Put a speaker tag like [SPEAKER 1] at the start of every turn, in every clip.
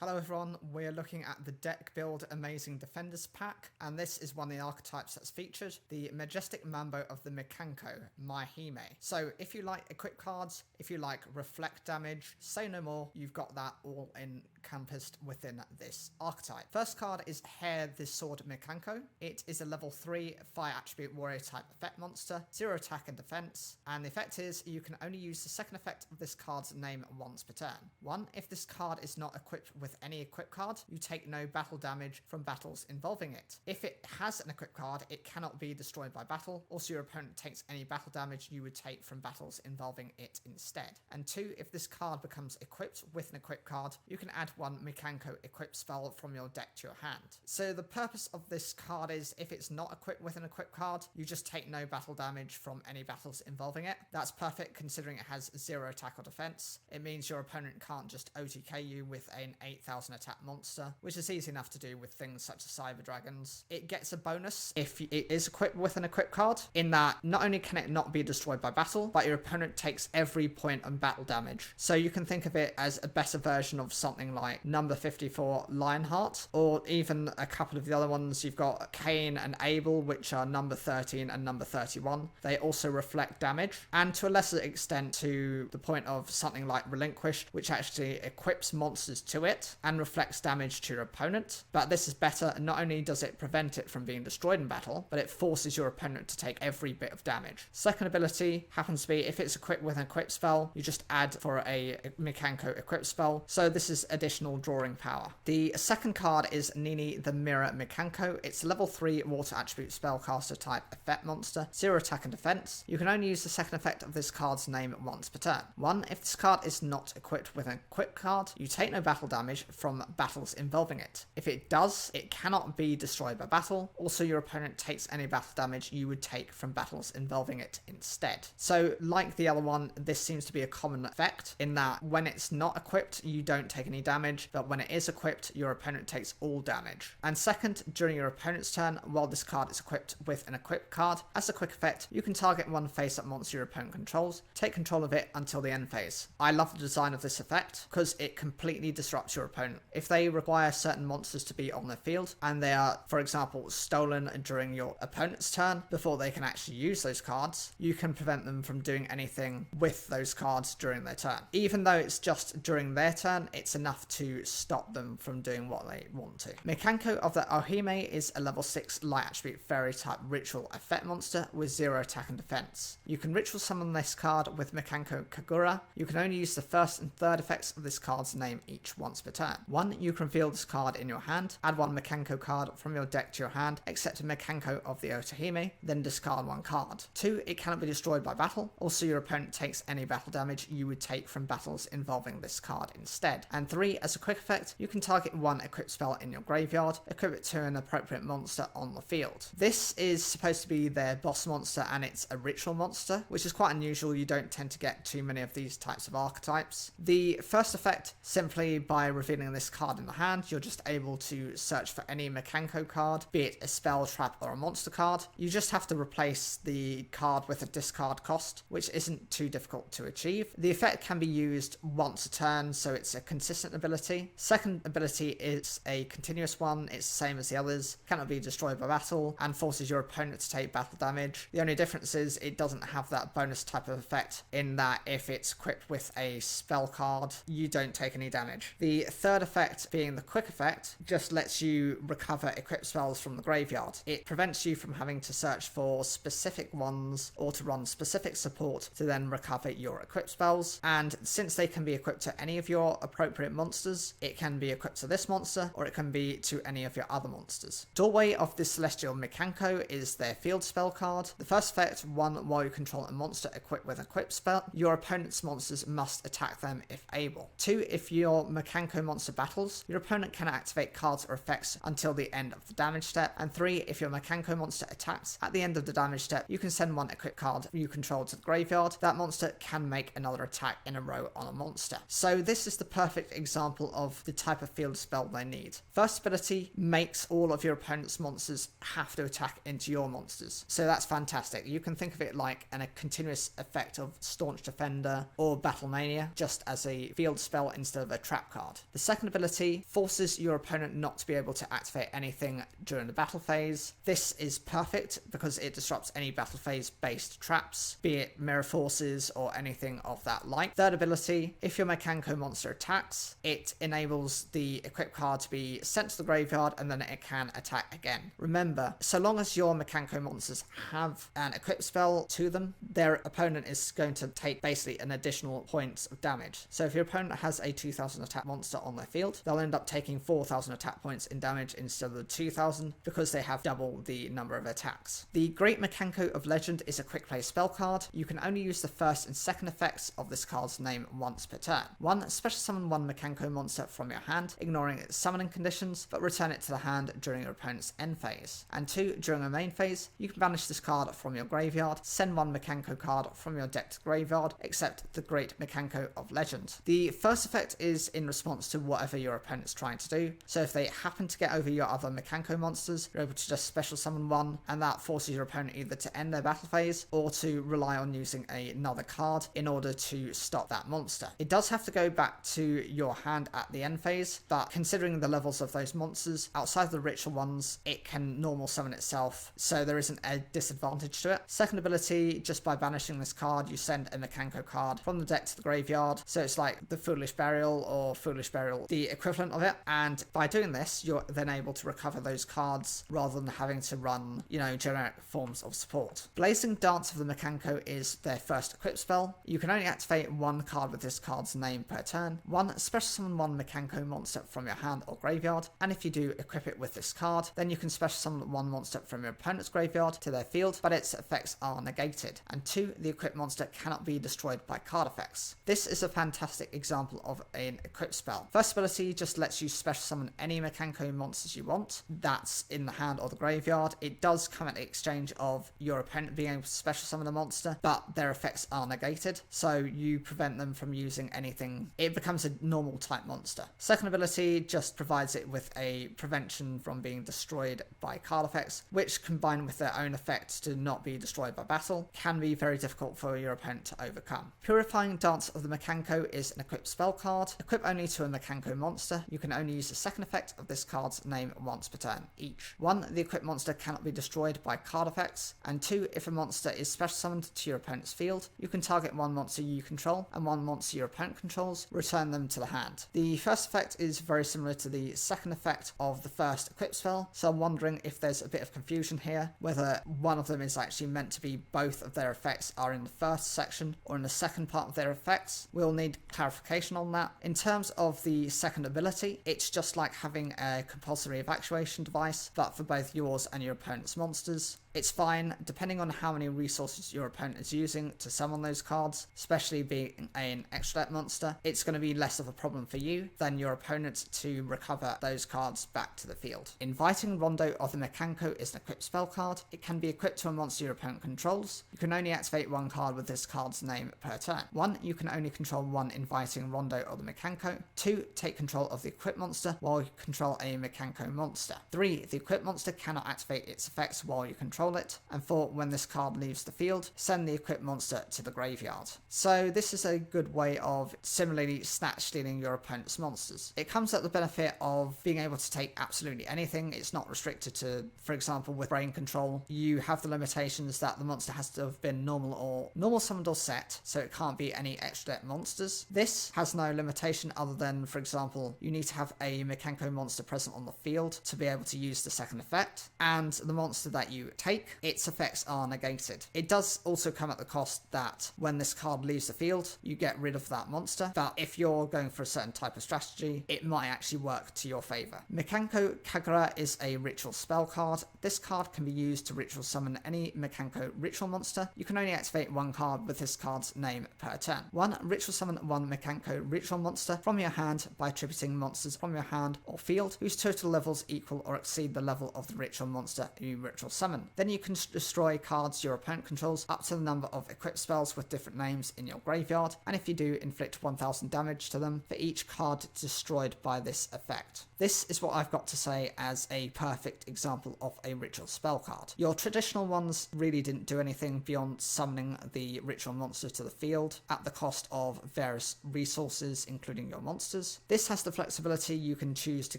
[SPEAKER 1] Hello everyone, we're looking at the Deck Build Amazing Defenders pack, and this is one of the archetypes that's featured, the Majestic Mambo of the Mikanko, Mahime. So if you like equip cards, if you like reflect damage, say no more, you've got that all encompassed within this archetype. First card is Hair the Sword Mikanko. It is a level 3 fire attribute warrior type effect monster, 0 attack and defense, and the effect is you can only use the second effect of this card's name once per turn. 1. If this card is not equipped with any equip card, you take no battle damage from battles involving it. If it has an equip card, it cannot be destroyed by battle. Also, your opponent takes any battle damage you would take from battles involving it instead. And 2, if this card becomes equipped with an equip card, you can add one Meccanco equip spell from your deck to your hand. So the purpose of this card is if it's not equipped with an equip card, you just take no battle damage from any battles involving it. That's perfect considering it has 0 attack or defense. It means your opponent can't just OTK you with an 8,000 attack monster, which is easy enough to do with things such as Cyber Dragons. It gets a bonus if it is equipped with an equip card, in that not only can it not be destroyed by battle, but your opponent takes every point on battle damage. So you can think of it as a better version of something like number 54 Lionheart, or even a couple of the other ones. You've got Cain and Abel, which are number 13 and number 31. They also reflect damage, and to a lesser extent to the point of something like Relinquished, which actually equips monsters to it and reflects damage to your opponent. But this is better. Not only does it prevent it from being destroyed in battle, but it forces your opponent to take every bit of damage. Second ability happens to be if it's equipped with an equip spell, you just add for a Mikanko equip spell. So this is additional drawing power. The second card is Nini the Mirror Mikanko. It's a level 3 water attribute spellcaster type effect monster, 0 attack and defense. You can only use the second effect of this card's name once per turn. 1. If this card is not equipped with an equip card, you take no battle damage from battles involving it. If it does, it cannot be destroyed by battle. Also, your opponent takes any battle damage you would take from battles involving it instead. So like the other one, this seems to be a common effect in that when it's not equipped, you don't take any damage, but when it is equipped, your opponent takes all damage. And second, during your opponent's turn, while this card is equipped with an equip card, as a quick effect, you can target one face-up monster your opponent controls, take control of it until the end phase. I love the design of this effect because it completely disrupts your opponent. If they require certain monsters to be on the field and they are, for example, stolen during your opponent's turn before they can actually use those cards, you can prevent them from doing anything with those cards during their turn. Even though it's just during their turn, it's enough to stop them from doing what they want to. Meccanco of the Ohime is a level 6 light attribute fairy type ritual effect monster with 0 attack and defense. You can ritual summon this card with Meccanco Kagura. You can only use the first and third effects of this card's name each once per turn. 1. You can reveal this card in your hand, add one Meccanco card from your deck to your hand, except a Meccanco of the Otohime, then discard one card. 2. It cannot be destroyed by battle. Also, your opponent takes any battle damage you would take from battles involving this card instead. And 3. As a quick effect, you can target one equip spell in your graveyard, equip it to an appropriate monster on the field. This is supposed to be their boss monster, and it's a ritual monster, which is quite unusual. You don't tend to get too many of these types of archetypes. The first effect, simply by revealing this card in the hand, you're just able to search for any Meccanco card, be it a spell, trap, or a monster card. You just have to replace the card with a discard cost, which isn't too difficult to achieve. The effect can be used once a turn, so it's a consistent ability. Second ability is a continuous one. It's the same as the others, cannot be destroyed by battle, and forces your opponent to take battle damage. The only difference is it doesn't have that bonus type of effect in that if it's equipped with a spell card, you don't take any damage. The third effect, being the quick effect, just lets you recover equipped spells from the graveyard. It prevents you from having to search for specific ones or to run specific support to then recover your equipped spells. And since they can be equipped to any of your appropriate monsters, it can be equipped to this monster or it can be to any of your other monsters. Doorway of the Celestial Meccanco is their field spell card. The first effect, 1. While you control a monster equipped with an equip spell, your opponent's monsters must attack them if able. 2. If your Meccanco monster battles, your opponent can activate cards or effects until the end of the damage step. And 3. If your Meccanco monster attacks, at the end of the damage step, you can send one equipped card you control to the graveyard. That monster can make another attack in a row on a monster. So this is the perfect example of the type of field spell they need. First ability makes all of your opponent's monsters have to attack into your monsters. So that's fantastic. You can think of it like a continuous effect of Staunch Defender or Battle Mania, just as a field spell instead of a trap card. The second ability forces your opponent not to be able to activate anything during the battle phase. This is perfect because it disrupts any battle phase based traps, be it mirror forces or anything of that like. Third ability, if your Meccanco monster attacks, it enables the equip card to be sent to the graveyard and then it can attack again. Remember, so long as your Meccanco monsters have an equip spell to them, their opponent is going to take basically an additional points of damage. So if your opponent has a 2000 attack monster on their field, they'll end up taking 4000 attack points in damage instead of the 2000 because they have double the number of attacks. The Great Meccanco of Legend is a quick play spell card. You can only use the first and second effects of this card's name once per turn. 1. Special summon one Meccanco monster from your hand, ignoring its summoning conditions, but return it to the hand during your opponent's end phase. And 2. During a main phase, you can banish this card from your graveyard, send one Meccanco card from your deck to the graveyard, except the Great Meccanco of Legend. The first effect is in response to whatever your opponent's trying to do, so if they happen to get over your other Meccanco monsters, you're able to just special summon one, and that forces your opponent either to end their battle phase or to rely on using another card in order to stop that monster. It does have to go back to your hand at the end phase, but considering the levels of those monsters, outside of the ritual ones, it can normal summon itself, so there isn't a disadvantage to it. Second ability, just by banishing this card, you send a Meccanco card from the deck to the graveyard, so it's like the Foolish Burial or Foolish Burial, the equivalent of it, and by doing this, you're then able to recover those cards rather than having to run, generic forms of support. Blazing Dance of the Meccanco is their first equip spell. You can only activate one card with this card's name per turn. 1. Special summon one Meccanco monster from your hand or graveyard, and if you do equip it with this card, then you can special summon one monster from your opponent's graveyard to their field, but its effects are negated. And 2. The equipped monster cannot be destroyed by card effects. This is a fantastic example of an equip spell. First ability just lets you special summon any Meccanco monsters you want, that's in the hand or the graveyard. It does come at the exchange of your opponent being able to special summon a monster, but their effects are negated, so you prevent them from using anything. It becomes a normal type monster. Second ability just provides it with a prevention from being destroyed by card effects, which combined with their own effects to not be destroyed by battle, can be very difficult for your opponent to overcome. Purifying Dance of the Meccanco is an equipped spell card. Equip only to a Meccanco monster. You can only use the second effect of this card's name once per turn each. 1. The equipped monster cannot be destroyed by card effects, and 2. If a monster is special summoned to your opponent's field, you can target one monster you control and one monster your opponent controls, return them to the hand. The first effect is very similar to the second effect of the first equip spell, so I'm wondering if there's a bit of confusion here, whether one of them is actually meant to be both of their effects are in the first section or in the second part of their effects. We'll need clarification on that. In terms of the second ability, it's just like having a compulsory evacuation device, but for both yours and your opponent's monsters. It's fine, depending on how many resources your opponent is using to summon those cards, especially being an extra deck monster, it's going to be less of a problem for you than your opponent to recover those cards back to the field. Inviting Rondo of the Meccanco is an equipped spell card. It can be equipped to a monster your opponent controls. You can only activate one card with this card's name per turn. 1. You can only control one Inviting Rondo of the Meccanco. 2. Take control of the equipped monster while you control a Meccanco monster. 3. The equipped monster cannot activate its effects while you control it, and 4. When this card leaves the field, send the equipped monster to the graveyard. So this is a good way of similarly snatch stealing your opponent's monsters. It comes at the benefit of being able to take absolutely anything. It's not restricted to, for example, with brain control, you have the limitations that the monster has to have been normal summoned or set, so it can't be any extra deck monsters. This has no limitation other than, for example, you need to have a Meccanco monster present on the field to be able to use the second effect, and the monster that you take, its effects are negated. It does also come at the cost that when this card leaves the field, you get rid of that monster, but if you're going for a certain type of strategy, it might actually work to your favor. Meccanco Kagura is a ritual spell card. This card can be used to ritual summon any Meccanco ritual monster. You can only activate one card with this card's name per turn. 1. Ritual summon one Meccanco ritual monster from your hand by attributing monsters from your hand or field whose total levels equal or exceed the level of the ritual monster you ritual summon. This Then you can destroy cards your opponent controls up to the number of equipped spells with different names in your graveyard, and if you do, inflict 1000 damage to them for each card destroyed by this effect. This is what I've got to say as a perfect example of a ritual spell card. Your traditional ones really didn't do anything beyond summoning the ritual monster to the field at the cost of various resources, including your monsters. This has the flexibility. You can choose to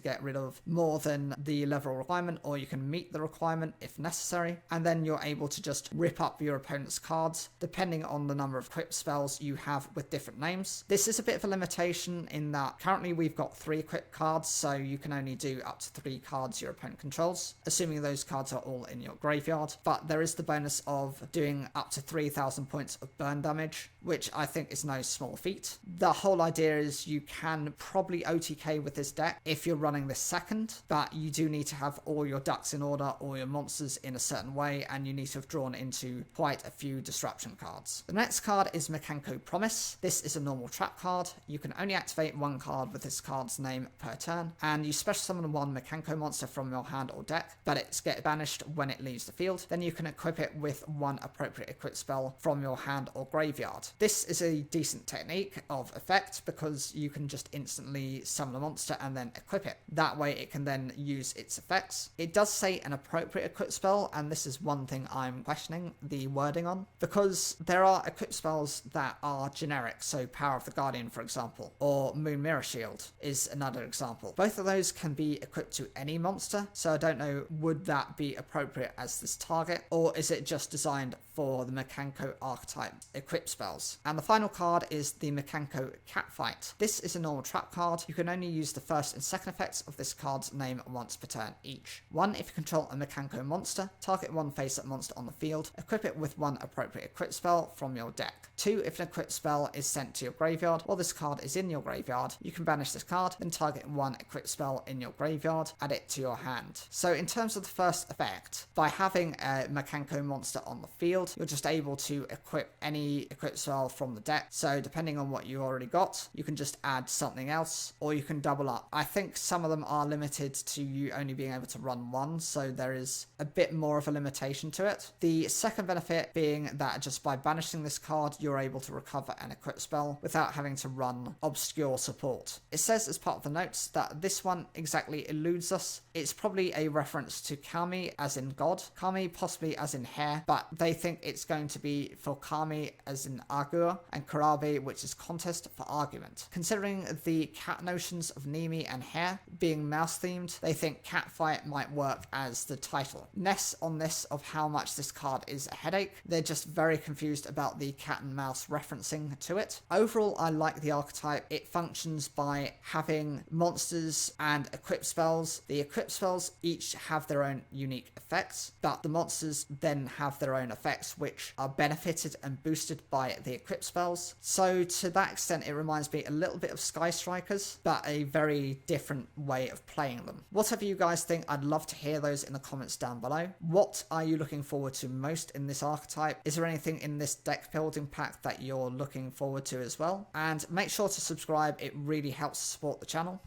[SPEAKER 1] get rid of more than the level requirement, or you can meet the requirement if necessary, and then you're able to just rip up your opponent's cards depending on the number of equipped spells you have with different names. This is a bit of a limitation in that currently we've got 3 equipped cards, so you can only do up to 3 cards your opponent controls, assuming those cards are all in your graveyard. But there is the bonus of doing up to 3000 points of burn damage, which I think is no small feat. The whole idea is you can probably OTK with this deck if you're running this second, but you do need to have all your ducks in order, all your monsters in a certain way, and you need to have drawn into quite a few disruption cards. The next card is Meccanco Promise. This is a normal trap card. You can only activate 1 card with this card's name per turn, and you special summon 1 Meccanco monster from your hand or deck, but it's gets banished when it leaves the field. Then you can equip it with 1 appropriate equipped spell from your hand or graveyard. This is a decent technique of effect because you can just instantly summon a monster and then equip it. That way it can then use its effects. It does say an appropriate equipped spell, and this is one thing I'm questioning the wording on, because there are equipped spells that are generic, so Power of the Guardian for example, or Moon Mirror Shield is another example. Both of those can be equipped to any monster, so I don't know, would that be appropriate as this target, or is it just designed for the Meccanco archetype equip spells? And the final card is the Meccanco Catfight. This is a normal trap card. You can only use the first and second effects of this card's name once per turn each. 1 if you control a Meccanco monster, target 1 face-up monster on the field, equip it with 1 appropriate equip spell from your deck. 2 if an equip spell is sent to your graveyard while this card is in your graveyard, you can banish this card, then target 1 equip spell in your graveyard, add it to your hand. So in terms of the first effect, by having a Meccanco monster on the field, you're just able to equip any equip spell from the deck. So depending on what you already got, you can just add something else, or you can double up. I think some of them are limited to you only being able to run 1, so there is a bit more of a limitation to it. The second benefit being that just by banishing this card, you're able to recover an equip spell without having to run obscure support. It says as part of the notes that this one exactly eludes us. It's probably a reference to Kami as in god, Kami possibly as in hair, but they think it's going to be for Kami as in Agur, and Karabi, which is contest for argument. Considering the cat notions of Nimi and hair being mouse themed, they think Catfight might work as the title. Ness on this of how much this card is a headache. They're just very confused about the cat and mouse referencing to it. Overall, I like the archetype. It functions by having monsters and equip spells. The equip spells each have their own unique effects, but the monsters then have their own effects which are benefited and boosted by the equip spells. So to that extent, it reminds me a little bit of Sky Strikers, but a very different way of playing them. Whatever you guys think, I'd love to hear those in the comments down below. What are you looking forward to most in this archetype? Is there anything in this deck building pack that you're looking forward to as well? And make sure to subscribe, it really helps support the channel.